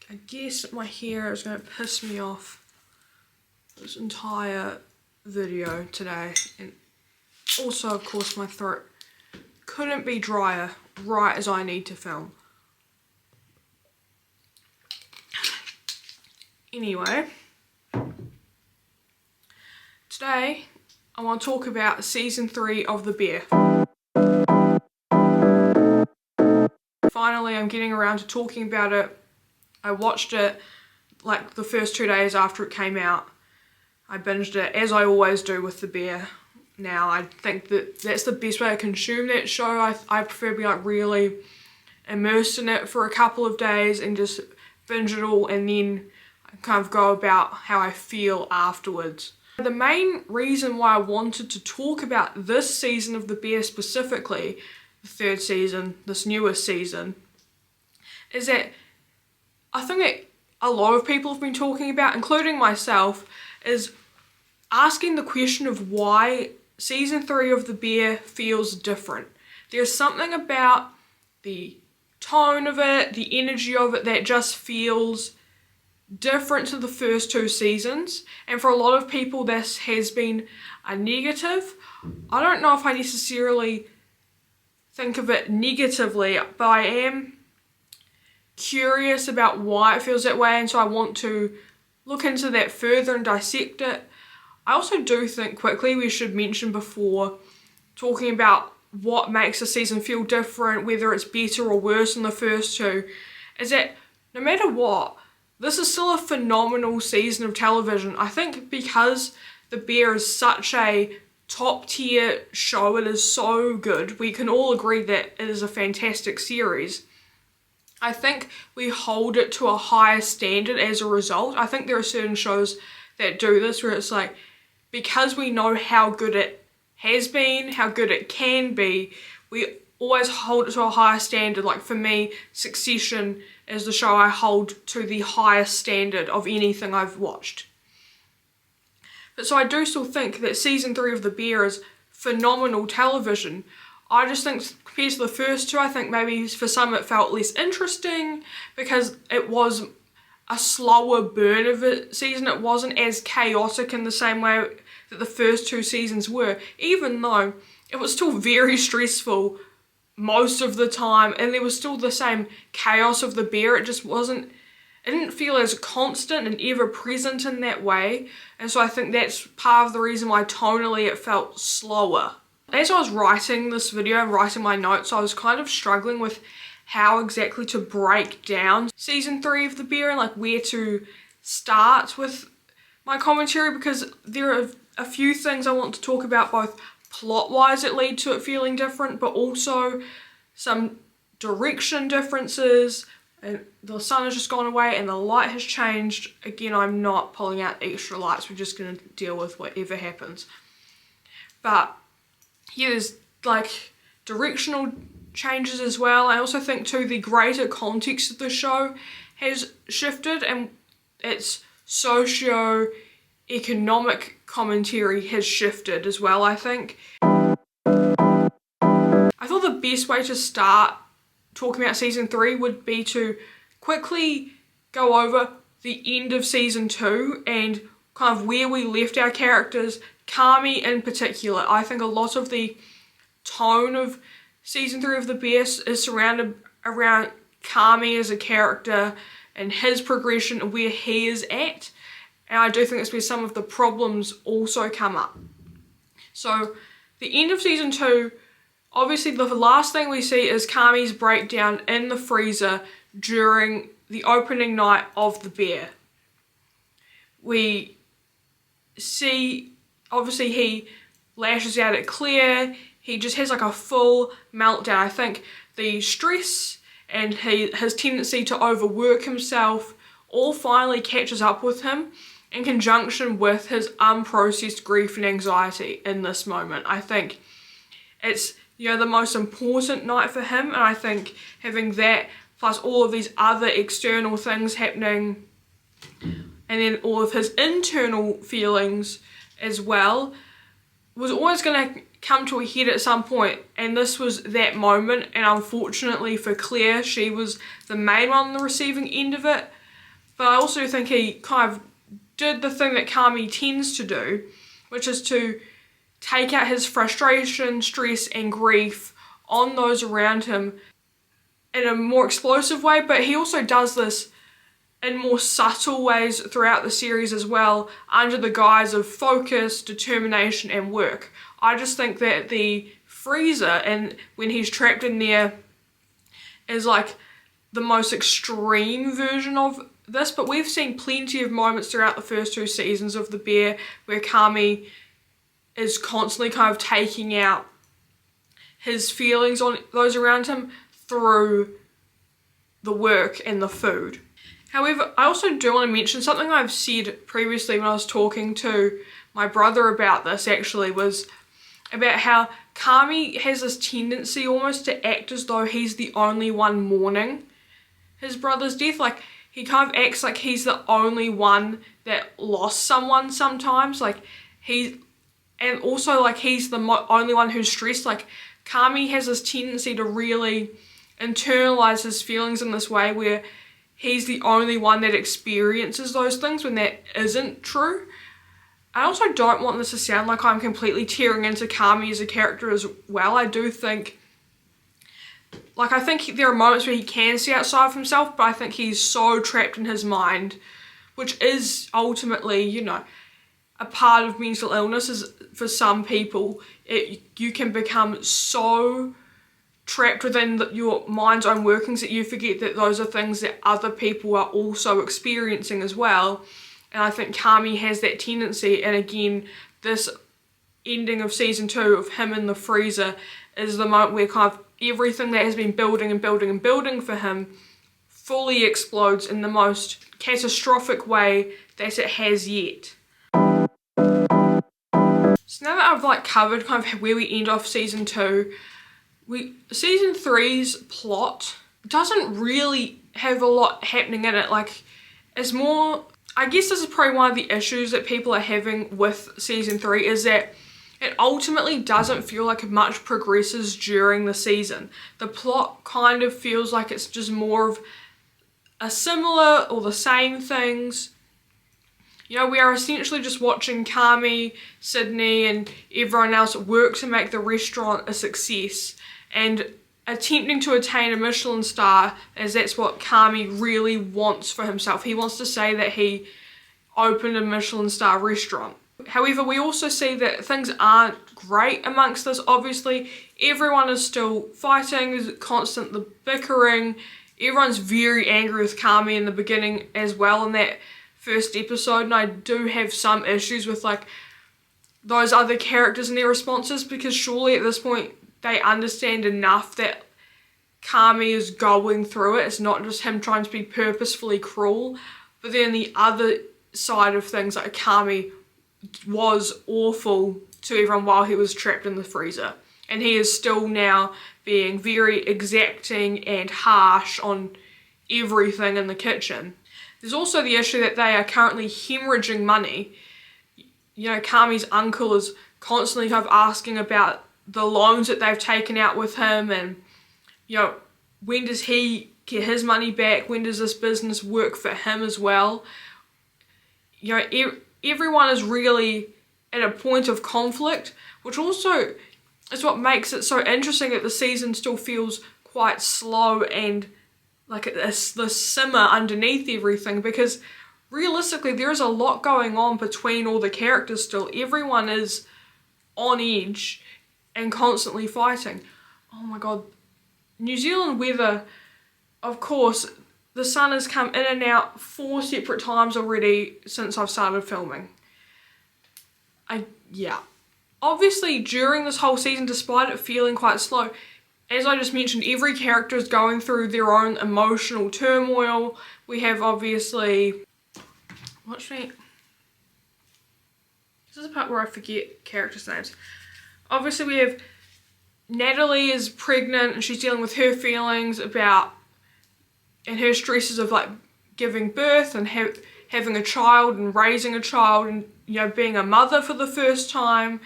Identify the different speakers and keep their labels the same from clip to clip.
Speaker 1: I guess my hair is going to piss me off this entire video today, and also of course my throat couldn't be drier right as I need to film. Anyway, today I want to talk about season 3 of The Bear. Finally, I'm getting around to talking about it. I watched it like the first 2 days after it came out. I binged it, as I always do with The Bear. Now, I think that that's the best way to consume that show. I prefer to be like really immersed in it for a couple of days and just binge it all, and then kind of go about how I feel afterwards. The main reason why I wanted to talk about this season of The Bear specifically, the 3rd season, this newest season, is that I think that a lot of people have been talking about, including myself, is asking the question of why season 3 of The Bear feels different. There's something about the tone of it, the energy of it, that just feels different to the first 2 seasons, and for a lot of people this has been a negative. I don't know if I necessarily think of it negatively, but I am curious about why it feels that way, and so I want to look into that further and dissect it. I also do think quickly we should mention before talking about what makes a season feel different, whether it's better or worse than the first 2, is that no matter what, this is still a phenomenal season of television. I think because The Bear is such a top tier show, it is so good. We can all agree that it is a fantastic series. I think we hold it to a higher standard as a result. I think there are certain shows that do this where it's like, because we know how good it has been, how good it can be, we always hold it to a higher standard. Like for me, Succession is the show I hold to the highest standard of anything I've watched. But so I do still think that season 3 of The Bear is phenomenal television. I just think compared to the first 2, I think maybe for some it felt less interesting because it was a slower burn of a season. It wasn't as chaotic in the same way that the first 2 seasons were, even though it was still very stressful most of the time, and there was still the same chaos of The Bear. It just wasn't, it didn't feel as constant and ever present in that way, and so I think that's part of the reason why tonally it felt slower. As I was writing this video and writing my notes, I was kind of struggling with how exactly to break down season 3 of The Bear and like where to start with my commentary, because there are a few things I want to talk about, both plot-wise that lead to it feeling different, but also some direction differences, and the sun has just gone away and the light has changed. Again, I'm not pulling out extra lights, we're just going to deal with whatever happens. But yeah, there's like directional changes as well. I also think too the greater context of the show has shifted, and its socio-economic commentary has shifted as well, I think. I thought the best way to start talking about season 3 would be to quickly go over the end of season 2 and kind of where we left our characters, Carmy in particular. I think a lot of the tone of season 3 of The Bear is surrounded around Carmy as a character and his progression and where he is at. And I do think that's where some of the problems also come up. So the end of season 2, obviously the last thing we see is Carmy's breakdown in the freezer during the opening night of The Bear. We see, obviously he lashes out at Claire, he just has like a full meltdown. I think the stress and his tendency to overwork himself all finally catches up with him, in conjunction with his unprocessed grief and anxiety in this moment. I think it's, you know, the most important night for him, and I think having that plus all of these other external things happening, and then all of his internal feelings as well, was always going to come to a head at some point, and this was that moment. And unfortunately for Claire, she was the main one on the receiving end of it. But I also think he kind of did the thing that Carmy tends to do, which is to take out his frustration, stress and grief on those around him in a more explosive way, but he also does this in more subtle ways throughout the series as well, under the guise of focus, determination and work. I just think that the freezer, and when he's trapped in there, is like the most extreme version of this, but we've seen plenty of moments throughout the first 2 seasons of The Bear where Carmy is constantly kind of taking out his feelings on those around him through the work and the food. However, I also do want to mention something I've said previously when I was talking to my brother about this, actually, was about how Carmy has this tendency almost to act as though he's the only one mourning his brother's death. Like, he kind of acts like he's the only one that lost someone sometimes. Like, and also like he's the only one who's stressed. Like, Carmy has this tendency to really internalize his feelings in this way where he's the only one that experiences those things when that isn't true. I also don't want this to sound like I'm completely tearing into Carmy as a character as well. I do think, like, I think there are moments where he can see outside of himself, but I think he's so trapped in his mind, which is ultimately, you know, a part of mental illness. Is for some people, you can become so trapped within your mind's own workings that you forget that those are things that other people are also experiencing as well. And I think Carmy has that tendency, and again, this ending of season 2 of him in the freezer is the moment where kind of everything that has been building and building and building for him fully explodes in the most catastrophic way that it has yet. So now that I've like covered kind of where we end off season 2, season 3's plot doesn't really have a lot happening in it. Like, it's more, I guess this is probably one of the issues that people are having with season 3, is that it ultimately doesn't feel like much progresses during the season. The plot kind of feels like it's just more of a similar or the same things. You know, we are essentially just watching Carmy, Sydney and everyone else work to make the restaurant a success and attempting to attain a Michelin star, as that's what Carmy really wants for himself. He wants to say that he opened a Michelin star restaurant. However, we also see that things aren't great amongst this. Obviously, everyone is still fighting, there's constant the bickering. Everyone's very angry with Carmy in the beginning as well in that first episode, and I do have some issues with like those other characters and their responses, because surely at this point they understand enough that Carmy is going through it. It's not just him trying to be purposefully cruel. But then the other side of things, like Carmy was awful to everyone while he was trapped in the freezer, and he is still now being very exacting and harsh on everything in the kitchen. There's also the issue that they are currently hemorrhaging money. You know, Carmy's uncle is constantly kind of asking about the loans that they've taken out with him, and, you know, when does he get his money back? When does this business work for him as well? You know, everyone is really at a point of conflict, which also is what makes it so interesting that the season still feels quite slow and like the simmer underneath everything, because realistically there is a lot going on between all the characters still. Everyone is on edge and constantly fighting. Oh my god. New Zealand weather, of course, the sun has come in and out 4 separate times already since I've started filming. Yeah. Obviously, during this whole season, despite it feeling quite slow, as I just mentioned, every character is going through their own emotional turmoil. We have obviously... This is the part where I forget characters' names. Obviously, we have Natalie is pregnant and she's dealing with her feelings about and her stresses of like giving birth and having a child and raising a child and, you know, being a mother for the first time.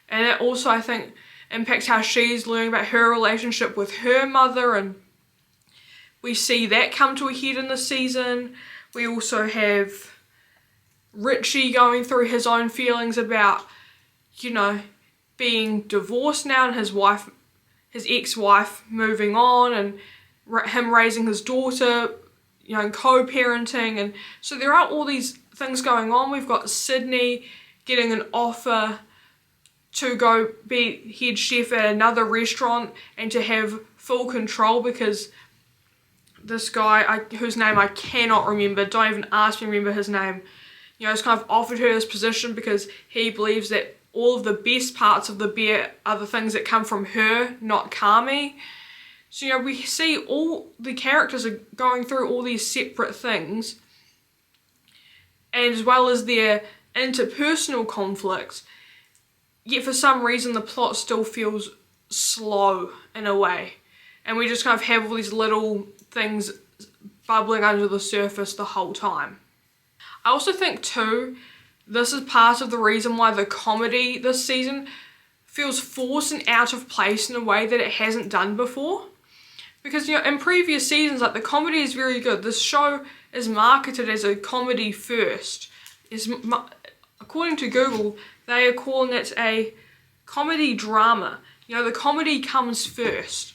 Speaker 1: And it also, I think, impacts how she's learning about her relationship with her mother, and we see that come to a head in this season. We also have Richie going through his own feelings about, you know, being divorced now and his ex-wife moving on, and him raising his daughter, you know, co-parenting. And so there are all these things going on. We've got Sydney getting an offer to go be head chef at another restaurant and to have full control, because this guy, whose name I cannot remember, don't even ask me to remember his name, you know, has kind of offered her this position because he believes that all of the best parts of the beer are the things that come from her, not Carmy. So, you know, we see all the characters are going through all these separate things, and as well as their interpersonal conflicts, yet for some reason the plot still feels slow in a way. And we just kind of have all these little things bubbling under the surface the whole time. I also think too, this is part of the reason why the comedy this season feels forced and out of place in a way that it hasn't done before. Because, you know, in previous seasons, like, the comedy is very good. This show is marketed as a comedy first. According to Google, they are calling it a comedy drama. You know, the comedy comes first.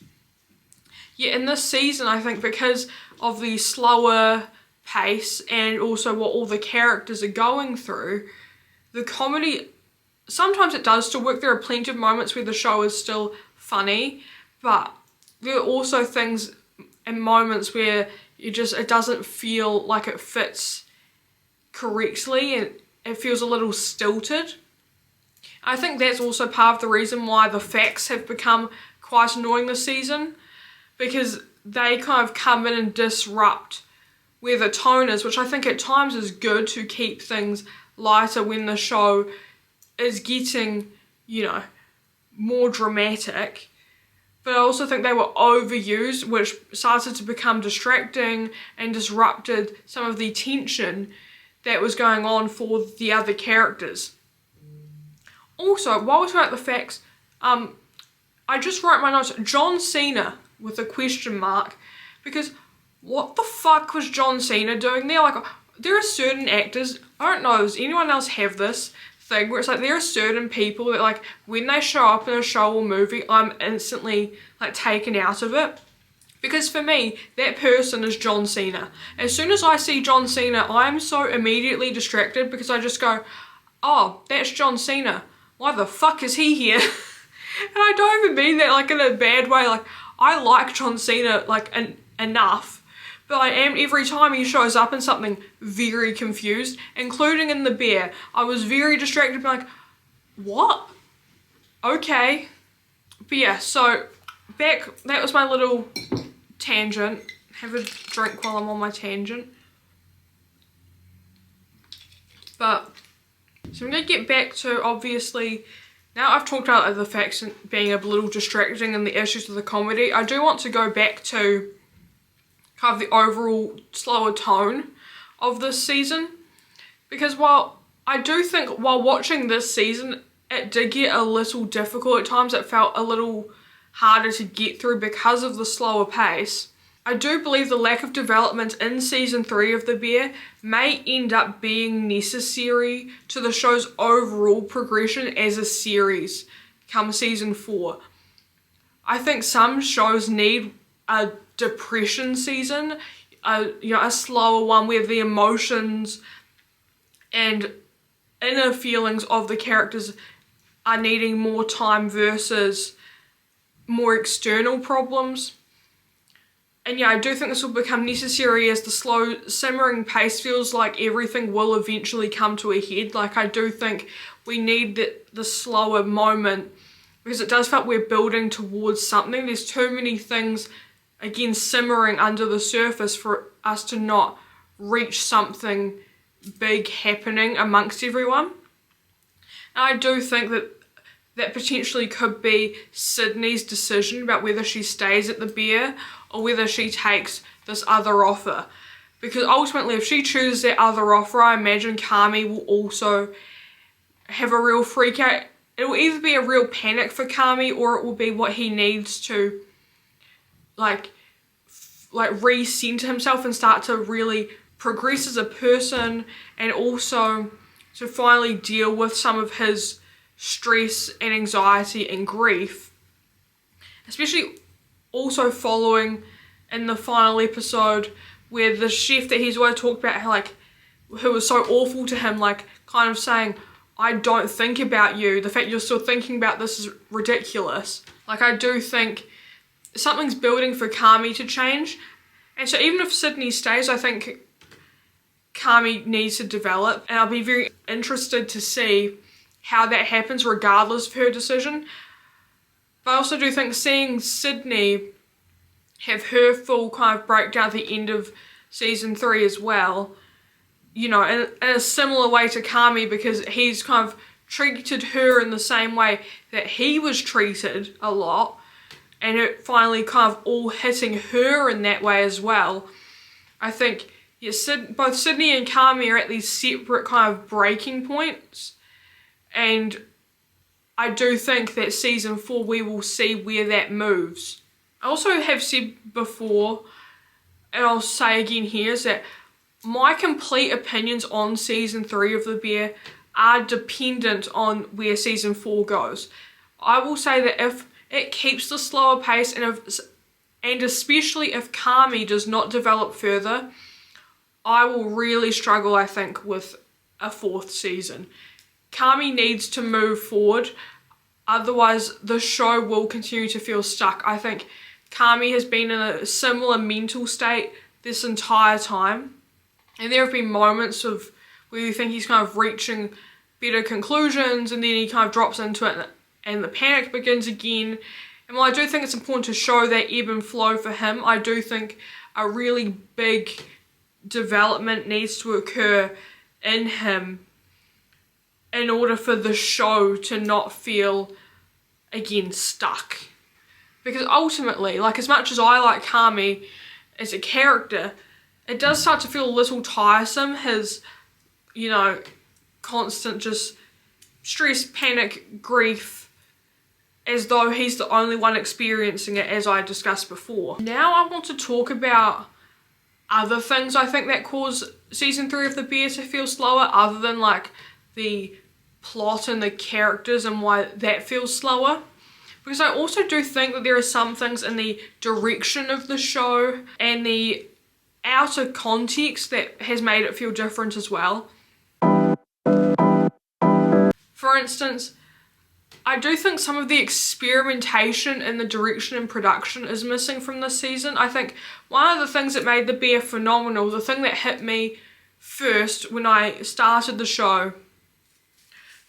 Speaker 1: Yet in this season, I think because of the slower pace and also what all the characters are going through, the comedy, sometimes it does still work. There are plenty of moments where the show is still funny, but there are also things and moments where it doesn't feel like it fits correctly, and it feels a little stilted. I think that's also part of the reason why the facts have become quite annoying this season, because they kind of come in and disrupt where the tone is, which I think at times is good to keep things lighter when the show is getting, you know, more dramatic. But I also think they were overused, which started to become distracting and disrupted some of the tension that was going on for the other characters. Also, while we're talking about the facts, I just wrote my notes, John Cena with a question mark, because what the fuck was John Cena doing there? Like, there are certain actors, I don't know, does anyone else have this thing where it's like there are certain people that, like, when they show up in a show or movie, I'm instantly, like, taken out of it. Because for me, that person is John Cena. As soon as I see John Cena, I'm so immediately distracted because I just go, oh, that's John Cena. Why the fuck is he here? And I don't even mean that, like, in a bad way. Like, I like John Cena, like, enough. But I am, every time he shows up in something, very confused, including in The Bear. I was very distracted, being like, what? Okay. But yeah, so that was my little tangent. Have a drink while I'm on my tangent. But, so I'm going to get back to, obviously, now I've talked about the facts being a little distracting and the issues with the comedy, I do want to go back to kind of the overall slower tone of this season, because while I do think while watching this season it did get a little difficult at times, it felt a little harder to get through because of the slower pace, I do believe the lack of development in season 3 of The Bear may end up being necessary to the show's overall progression as a series come season 4. I think some shows need a depression season, you know, a slower one where the emotions and inner feelings of the characters are needing more time versus more external problems. And yeah, I do think this will become necessary as the slow simmering pace feels like everything will eventually come to a head. Like, I do think we need the slower moment, because it does feel like we're building towards something. There's too many things, again, simmering under the surface for us to not reach something big happening amongst everyone. And I do think that potentially could be Sydney's decision about whether she stays at the Bear or whether she takes this other offer. Because ultimately, if she chooses that other offer, I imagine Carmy will also have a real freak out. It will either be a real panic for Carmy, or it will be what he needs to like recenter himself and start to really progress as a person, and also to finally deal with some of his stress and anxiety and grief, especially also following in the final episode where the chef that he's always talked about, like, who was so awful to him, like, kind of saying, I don't think about you, the fact you're still thinking about this is ridiculous. Like, I do think something's building for Carmy to change, and so even if Sydney stays, I think Carmy needs to develop, and I'll be very interested to see how that happens regardless of her decision. But I also do think seeing Sydney have her full kind of breakdown at the end of season 3 as well, you know, in a similar way to Carmy, because he's kind of treated her in the same way that he was treated a lot, and it finally kind of all hitting her in that way as well. I think, yeah, both Sydney and Carmy are at these separate kind of breaking points, and I do think that season 4 we will see where that moves. I also have said before, and I'll say again here, is that my complete opinions on season 3 of The Bear are dependent on where season 4 goes. I will say that if it keeps the slower pace, and especially if Carmy does not develop further, I will really struggle, I think, with a 4th season. Carmy needs to move forward, otherwise the show will continue to feel stuck. I think Carmy has been in a similar mental state this entire time, and there have been moments of where you think he's kind of reaching better conclusions, and then he kind of drops into it and the panic begins again. And while I do think it's important to show that ebb and flow for him, I do think a really big development needs to occur in him in order for the show to not feel, again, stuck. Because ultimately, like, as much as I like Carmy as a character, it does start to feel a little tiresome, his, you know, constant just stress, panic, grief, as though he's the only one experiencing it, as I discussed before. Now I want to talk about other things I think that cause season 3 of The Bear to feel slower, other than like the plot and the characters and why that feels slower. Because I also do think that there are some things in the direction of the show and the outer context that has made it feel different as well. For instance, I do think some of the experimentation in the direction and production is missing from this season. I think one of the things that made The Bear phenomenal, the thing that hit me first when I started the show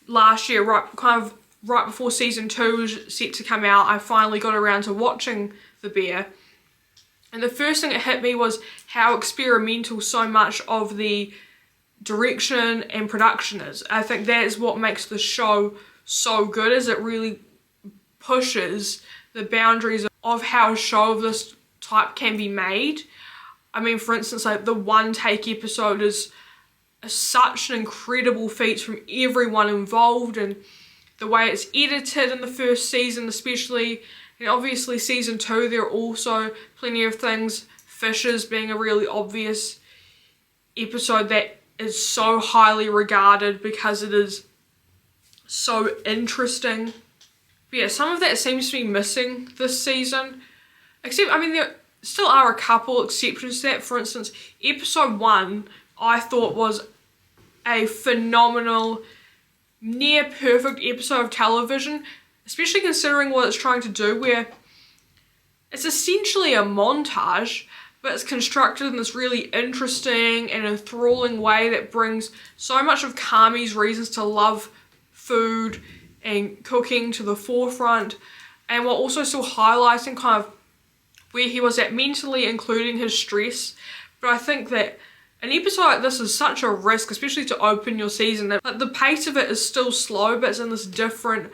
Speaker 1: last year, right before season 2 was set to come out, I finally got around to watching The Bear. And the first thing that hit me was how experimental so much of the direction and production is. I think that is what makes the show so good, is it really pushes the boundaries of how a show of this type can be made. I mean, for instance, like the one take episode is such an incredible feat from everyone involved, and the way it's edited in the first season especially, and obviously season 2 there are also plenty of things, Fishes being a really obvious episode that is so highly regarded because it is so interesting. But yeah, some of that seems to be missing this season, except, I mean, there still are a couple exceptions to that. For instance, episode 1 I thought was a phenomenal, near perfect episode of television, especially considering what it's trying to do, where it's essentially a montage, but it's constructed in this really interesting and enthralling way that brings so much of Carmy's reasons to love food and cooking to the forefront, and while also still highlighting kind of where he was at mentally, including his stress. But I think that an episode like this is such a risk, especially to open your season, that like, the pace of it is still slow, but it's in this different,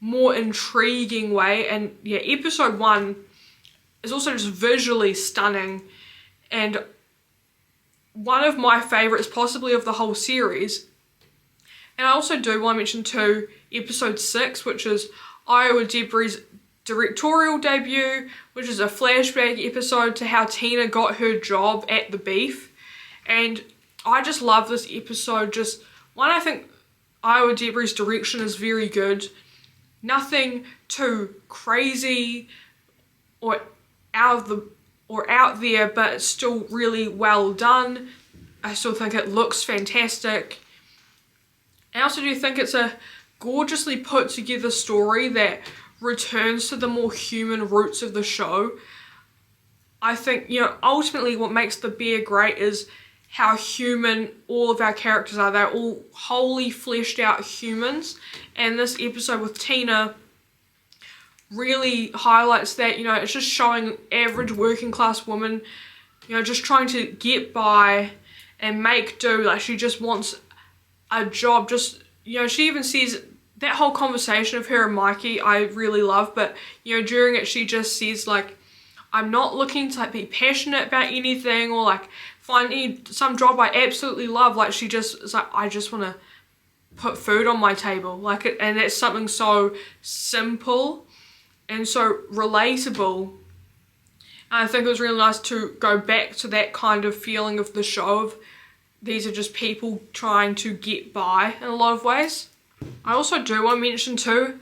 Speaker 1: more intriguing way. And yeah, episode 1 is also just visually stunning, and one of my favourites possibly of the whole series. And I also do want to mention too, episode 6, which is Iowa Debris' directorial debut, which is a flashback episode to how Tina got her job at The Beef. And I just love this episode. Just one, I think Iowa Debris' direction is very good. Nothing too crazy or out there, but it's still really well done. I still think it looks fantastic. I also do think it's a gorgeously put together story that returns to the more human roots of the show. I think, ultimately what makes The Bear great is how human all of our characters are. They're all wholly fleshed out humans, and this episode with Tina really highlights that. It's just showing average working class woman, just trying to get by and make do. Like, she just wants a job. Just, she even says, that whole conversation of her and Mikey I really love, but during it she just says, like, I'm not looking to be passionate about anything or like find some job I absolutely love. Like, she just is like, I just want to put food on my table. Like, and that's something so simple and so relatable. And I think it was really nice to go back to that kind of feeling of the show of these are just people trying to get by in a lot of ways. I also do want to mention too,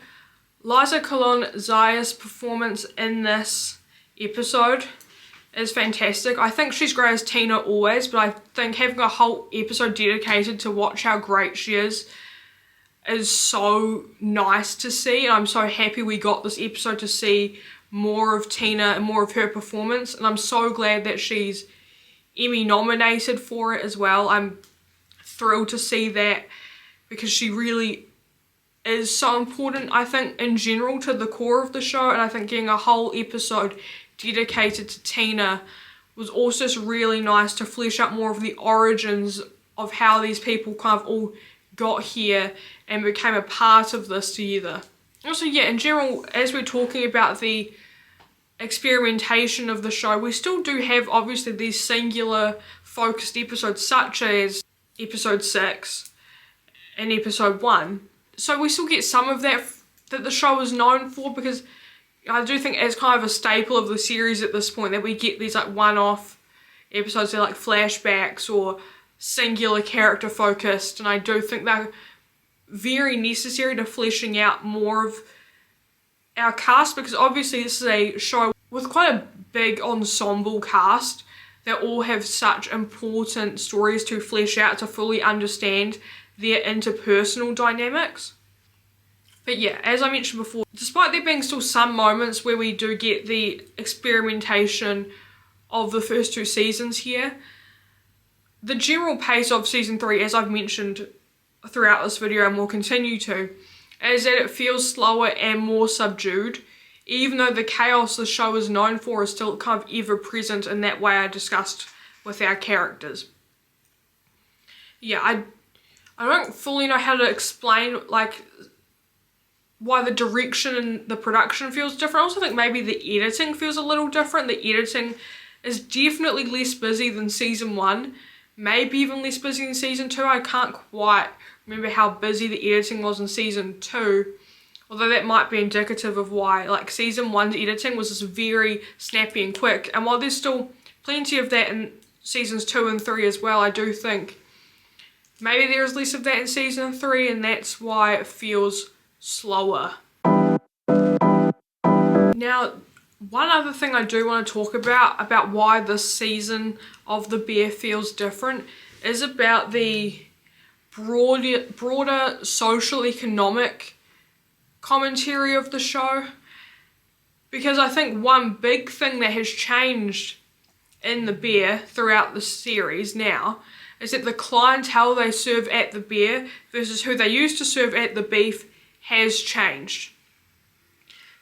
Speaker 1: Liza Colon-Zaya's performance in this episode is fantastic. I think she's great as Tina always, but I think having a whole episode dedicated to watch how great she is so nice to see, and I'm so happy we got this episode to see more of Tina and more of her performance, and I'm so glad that she's Emmy nominated for it as well. I'm thrilled to see that because she really is so important, I think, in general to the core of the show, and I think getting a whole episode dedicated to Tina was also just really nice to flesh out more of the origins of how these people kind of all got here and became a part of this together. Also, yeah, in general, as we're talking about the experimentation of the show, we still do have obviously these singular focused episodes such as episode 6 and episode 1. So we still get some of that the show is known for, because I do think it's kind of a staple of the series at this point that we get these like one-off episodes. They're like flashbacks or singular character focused, and I do think they're very necessary to fleshing out more of our cast, because obviously this is a show with quite a big ensemble cast that all have such important stories to flesh out to fully understand their interpersonal dynamics. But yeah, as I mentioned before, despite there being still some moments where we do get the experimentation of the first 2 seasons here, the general pace of season 3, as I've mentioned throughout this video and will continue to, is that it feels slower and more subdued, even though the chaos the show is known for is still kind of ever present in that way I discussed with our characters. Yeah, I don't fully know how to explain like why the direction and the production feels different. I also think maybe the editing feels a little different. The editing is definitely less busy than season 1, maybe even less busy than season 2. I can't quite remember how busy the editing was in season 2, although that might be indicative of why like season 1's editing was just very snappy and quick, and while there's still plenty of that in seasons 2 and 3 as well, I do think maybe there is less of that in season 3, and that's why it feels slower. Now, one other thing I do want to talk about why this season of The Bear feels different, is about the broader socioeconomic commentary of the show. Because I think one big thing that has changed in The Bear throughout the series now is that the clientele they serve at The Bear versus who they used to serve at The Beef has changed.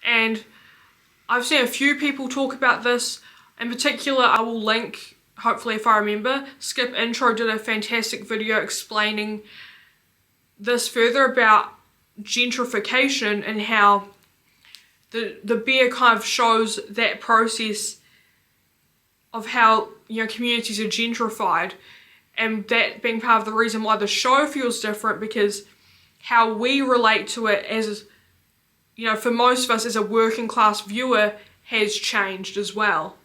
Speaker 1: And I've seen a few people talk about this. In particular, I will link, hopefully if I remember, Skip Intro did a fantastic video explaining this further about gentrification and how the Bear kind of shows that process of how communities are gentrified, and that being part of the reason why the show feels different, because how we relate to it as, for most of us as a working class viewer has changed as well.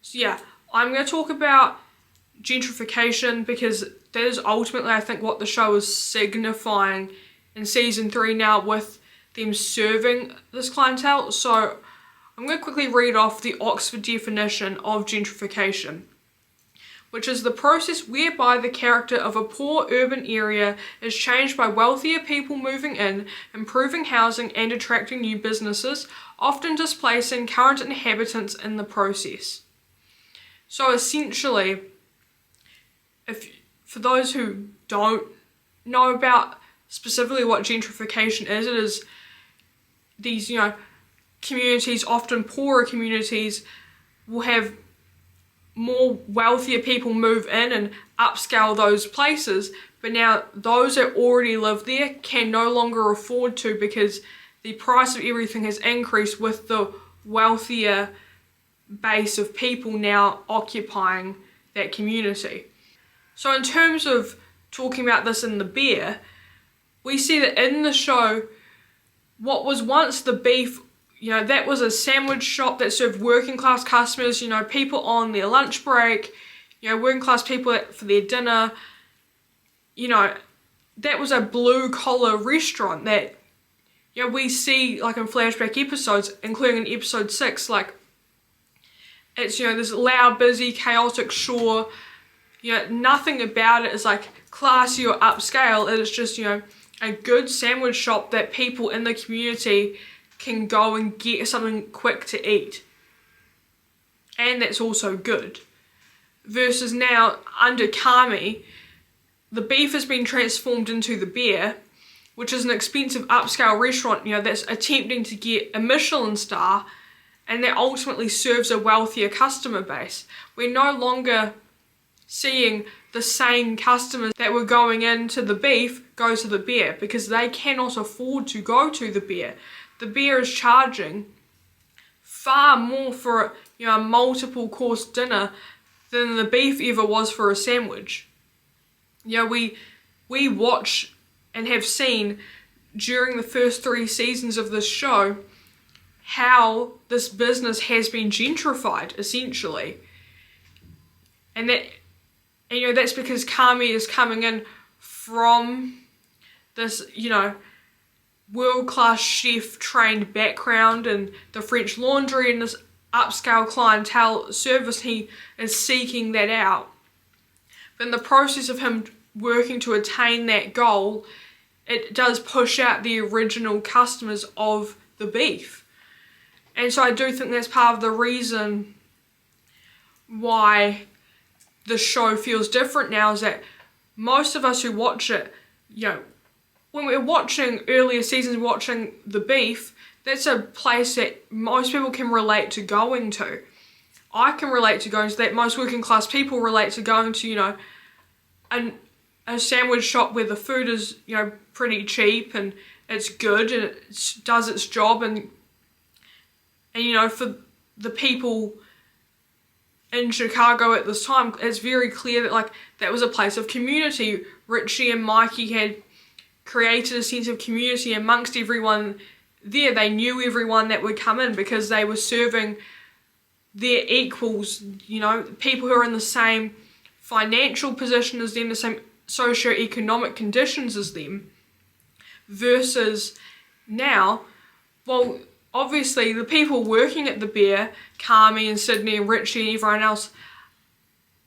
Speaker 1: So yeah, I'm going to talk about gentrification, because that is ultimately, I think, what the show is signifying in season 3 now with them serving this clientele. So I'm going to quickly read off the Oxford definition of gentrification, which is the process whereby the character of a poor urban area is changed by wealthier people moving in, improving housing and attracting new businesses, often displacing current inhabitants in the process. So essentially, for those who don't know about specifically what gentrification is, it is these, communities, often poorer communities, will have more wealthier people move in and upscale those places, but now those that already live there can no longer afford to, because the price of everything has increased with the wealthier base of people now occupying that community. So in terms of talking about this in The Bear, we see that in the show, what was once the Beef, that was a sandwich shop that served working class customers, people on their lunch break, working class people for their dinner. That was a blue collar restaurant that, we see like in flashback episodes, including in episode 6, like it's, this loud, busy, chaotic shore. Nothing about it is like classy or upscale. It is just, a good sandwich shop that people in the community can go and get something quick to eat. And that's also good. Versus now, under Carmy, the Beef has been transformed into the Bear, which is an expensive upscale restaurant, that's attempting to get a Michelin star, and that ultimately serves a wealthier customer base. We're no longer seeing the same customers that were going into the Beef go to the Bear, because they cannot afford to go to the Bear. The Bear is charging far more for a multiple course dinner than the Beef ever was for a sandwich. We watch and have seen during the first 3 seasons of this show how this business has been gentrified, essentially. And that's because Carmy is coming in from this, world-class chef trained background and the French Laundry and this upscale clientele service. He is seeking that out. But in the process of him working to attain that goal, it does push out the original customers of the Beef. And so I do think that's part of the reason why the show feels different now, is that most of us who watch it, when we're watching earlier seasons, watching the Beef, that's a place that most people can relate to going to. I can relate to going to that. Most working class people relate to going to, a sandwich shop where the food is, pretty cheap and it's good and it does its job, and for the people in Chicago at this time, it's very clear that that was a place of community. Richie and Mikey had created a sense of community amongst everyone there. They knew everyone that would come in because they were serving their equals, people who are in the same financial position as them, the same socioeconomic conditions as them. Versus now, well, obviously the people working at the Bear, Carmy and Sydney and Richie and everyone else,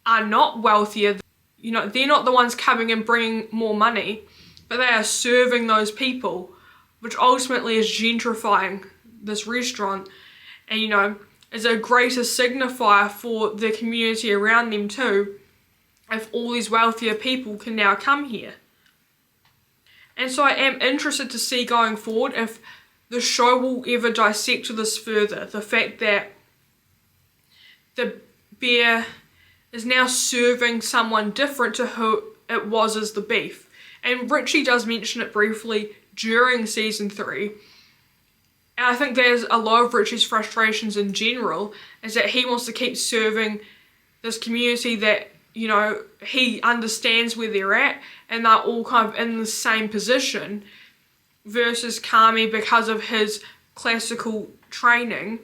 Speaker 1: are not wealthier. They're not the ones coming and bringing more money, but they are serving those people, which ultimately is gentrifying this restaurant, and is a greater signifier for the community around them too, if all these wealthier people can now come here. And so I am interested to see going forward if the show will ever dissect this further. The fact that the Bear is now serving someone different to who it was as the Beef. And Richie does mention it briefly during season 3. And I think there's a lot of Richie's frustrations in general, is that he wants to keep serving this community that, he understands where they're at and they're all kind of in the same position, versus Carmy, because of his classical training,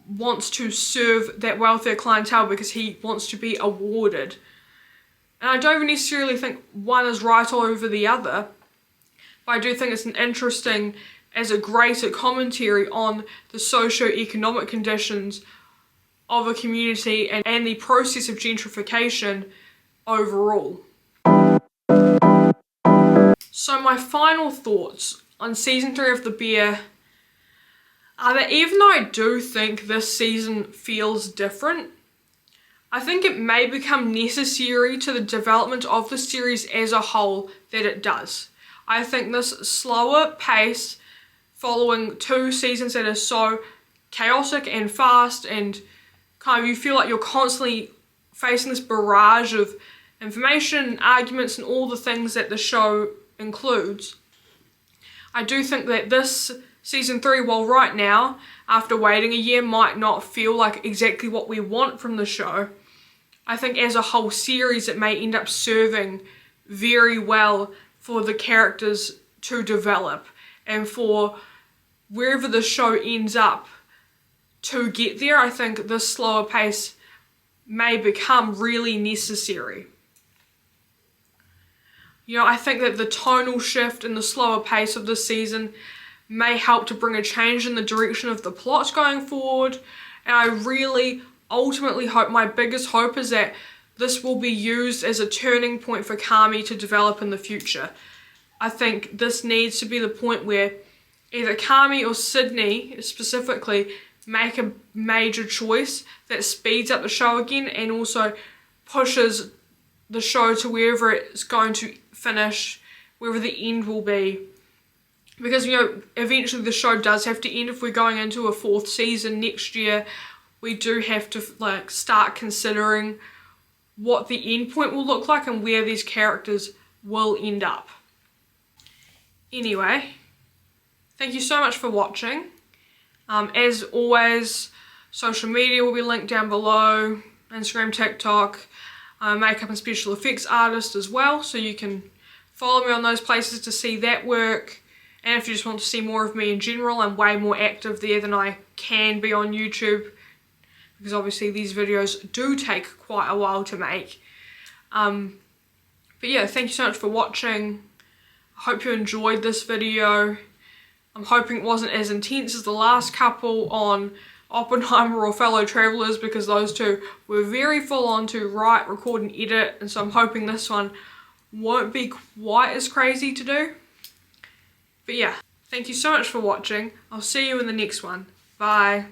Speaker 1: wants to serve that wealthier clientele because he wants to be awarded And I don't necessarily think one is right over the other, but I do think it's an interesting as a greater commentary on the socio-economic conditions of a community and the process of gentrification overall. So my final thoughts on season 3 of The Bear are that even though I do think this season feels different, I think it may become necessary to the development of the series as a whole that it does. I think this slower pace following 2 seasons that are so chaotic and fast, and kind of you feel like you're constantly facing this barrage of information and arguments and all the things that the show includes. I do think that this season 3, while right now, after waiting a year, might not feel like exactly what we want from the show, I think as a whole series it may end up serving very well for the characters to develop and for wherever the show ends up to get there. I think this slower pace may become really necessary. You know, I think that the tonal shift and the slower pace of this season may help to bring a change in the direction of the plot going forward, and I really ultimately hope, my biggest hope is that this will be used as a turning point for Carmy to develop in the future. I think this needs to be the point where either Carmy or Sydney specifically make a major choice that speeds up the show again and also pushes the show to wherever it's going to finish, wherever the end will be. Because, you know, eventually the show does have to end. If we're going into a 4th season next year, we do have to like start considering what the end point will look like and where these characters will end up. Anyway, thank you so much for watching. As always, social media will be linked down below, Instagram, TikTok, makeup and special effects artist as well, so you can follow me on those places to see that work. And if you just want to see more of me in general, I'm way more active there than I can be on YouTube, because obviously these videos do take quite a while to make. But yeah, thank you so much for watching. I hope you enjoyed this video. I'm hoping it wasn't as intense as the last couple on Oppenheimer or Fellow Travelers, because those two were very full on to write, record and edit, and so I'm hoping this one won't be quite as crazy to do. But yeah, thank you so much for watching. I'll see you in the next one. Bye.